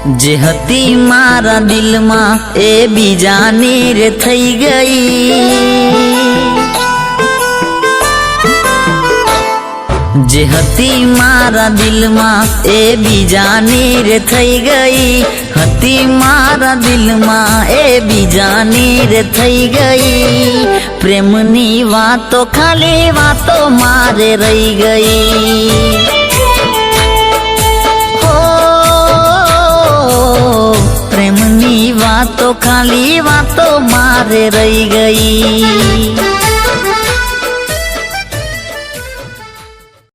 जे हती मारा दिल में ए बीजानी रे थई गई। जे हती मारा दिल में ए बीजानी रे थई गई। हती मारा दिल में ए बीजानी रे थई गई। प्रेमनी वातो खाली वातो मारे रही गई। प्रेमनी वातो खाली वातो मारे रही गई।